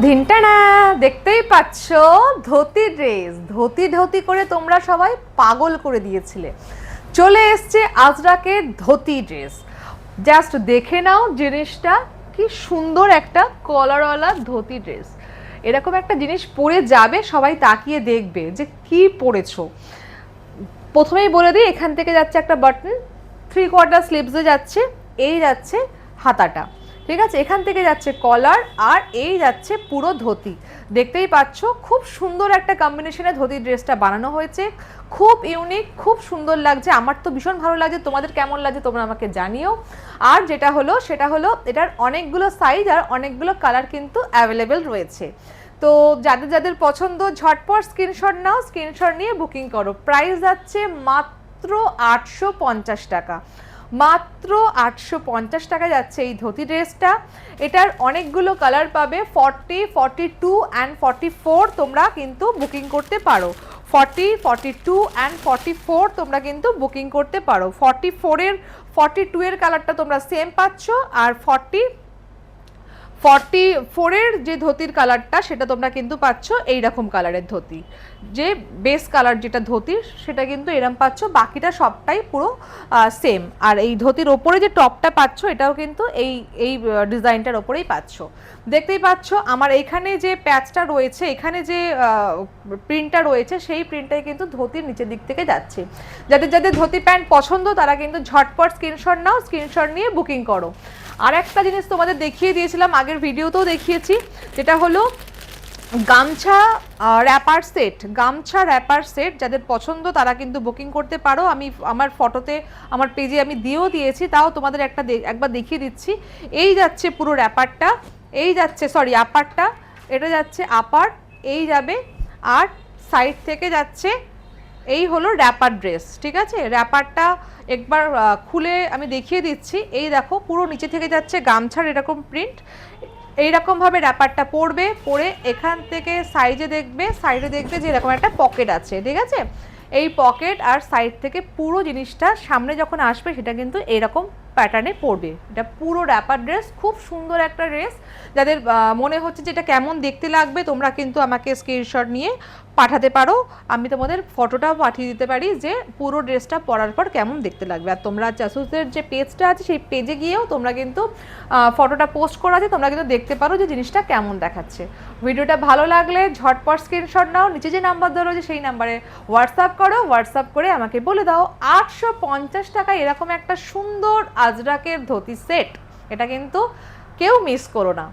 ধিনটানা দেখতেই পাচ্ছ ধুতি ড্রেস ধুতি ধুতি করে তোমরা সবাই পাগল করে দিয়েছিলে। চলে এসছে আজরাকের ধুতি ড্রেস। জাস্ট দেখে নাও জিনিসটা কি সুন্দর, একটা কলারওয়ালা ধুতি ড্রেস। এরকম একটা জিনিস পরে যাবে, সবাই তাকিয়ে দেখবে যে কি পরেছো। প্রথমেই বলে দিই, এখান থেকে যাচ্ছে একটা বাটন, 3/4 স্লিভসে যাচ্ছে, এই যাচ্ছে হাতাটা, ঠিক আছে। এখান থেকে যাচ্ছে কলার, আর এই যাচ্ছে পুরো ধুতি। দেখতেই পাচ্ছ খুব সুন্দর একটা কম্বিনেশনে ধুতি ড্রেসটা বানানো হয়েছে, খুব ইউনিক, খুব সুন্দর লাগছে। আমার তো ভীষণ ভালো লাগছে, তোমাদের কেমন লাগছে তোমরা আমাকে জানিও। আর যেটা হলো সেটা হলো এটার অনেকগুলো সাইজ আর অনেকগুলো কালার কিন্তু অ্যাভেলেবেল রয়েছে। তো যাদের যাদের পছন্দ ঝটপট স্ক্রিনশট নাও, স্ক্রিনশট নিয়ে বুকিং করো। প্রাইস যাচ্ছে মাত্র 850 টাকা, মাত্র 850 টাকা যাচ্ছে এই ধুতি ড্রেসটা। এটার অনেকগুলো কালার পাবে, 40, 42 অ্যান্ড 44 তোমরা কিন্তু বুকিং করতে পারো। 40, 42 অ্যান্ড 44 তোমরা কিন্তু বুকিং করতে পারো। 42 এর কালারটা তোমরা সেম পাচ্ছ, আর 44 এর যে ধুতির কালারটা সেটা তোমরা কিন্তু পাচ্ছ এইরকম কালারের ধুতি। যে বেস কালার যেটা ধুতির সেটা কিন্তু এরম পাচ্ছ, বাকিটা সবটাই পুরো সেম। আর এই ধুতির ওপরে যে টপটা পাচ্ছ এটাও কিন্তু এই এই ডিজাইনটার ওপরেই পাচ্ছ। দেখতেই পাচ্ছ আমার এখানে যে প্যাচটা রয়েছে, এখানে যে প্রিন্টটা রয়েছে, সেই প্রিন্টটাই কিন্তু ধুতির নিচের দিক থেকে যাচ্ছে। যাদের যাদের ধুতি প্যান্ট পছন্দ তারা কিন্তু ঝটপট স্ক্রিনশট নাও, স্ক্রিনশট নিয়ে বুকিং করো। আর একটা জিনিস তোমাদের দেখিয়ে দিয়েছিলাম, আগের ভিডিওতেও দেখিয়েছি, যেটা হলো গামছা র্যাপার সেট। গামছা র্যাপার সেট যাদের পছন্দ তারা কিন্তু বুকিং করতে পারো। আমি আমার ফটোতে, আমার পেজে আমি দিয়েও দিয়েছি, তাও তোমাদের একবার দেখিয়ে দিচ্ছি। এই যাচ্ছে পুরো র্যাপারটা, এই যাচ্ছে সরি আপারটা, এটা যাচ্ছে আপার, এই যাবে, আর সাইড থেকে যাচ্ছে এই হলো র্যাপার ড্রেস, ঠিক আছে। র্যাপারটা একবার খুলে আমি দেখিয়ে দিচ্ছি। এই দেখো পুরো নিচে থেকে যাচ্ছে গামছার এরকম প্রিন্ট, এইরকমভাবে র্যাপারটা পরবে, পরে এখান থেকে সাইডে দেখবে যে এরকম একটা পকেট আছে, ঠিক আছে। এই পকেট আর সাইড থেকে পুরো জিনিসটা সামনে যখন আসবে সেটা কিন্তু এরকম প্যাটার্নে পড়বে। এটা পুরো র্যাপার ড্রেস, খুব সুন্দর একটা ড্রেস। যাদের মনে হচ্ছে যে এটা কেমন দেখতে লাগবে তোমরা কিন্তু আমাকে স্ক্রিনশট নিয়ে পাঠাতে পারো, আমি তোমাদের ফটোটাও পাঠিয়ে দিতে পারি যে পুরো ড্রেসটা পরার পর কেমন দেখতে লাগবে। আর তোমরা জাসুসের যে পেজটা আছে সেই পেজে গিয়েও তোমরা কিন্তু ফটোটা পোস্ট করা আছে, তোমরা কিন্তু দেখতে পারো যে জিনিসটা কেমন দেখাচ্ছে। ভিডিওটা ভালো লাগলে ঝটপট স্ক্রিনশট নাও, নিচে যে নাম্বার দেওয়া রয়েছে সেই নাম্বারে হোয়াটসঅ্যাপ করো, হোয়াটসঅ্যাপ করে আমাকে বলে দাও 850 টাকায় এরকম একটা সুন্দর আজরাকের ধুতি সেট। এটা কিন্তু কেউ মিস করো না।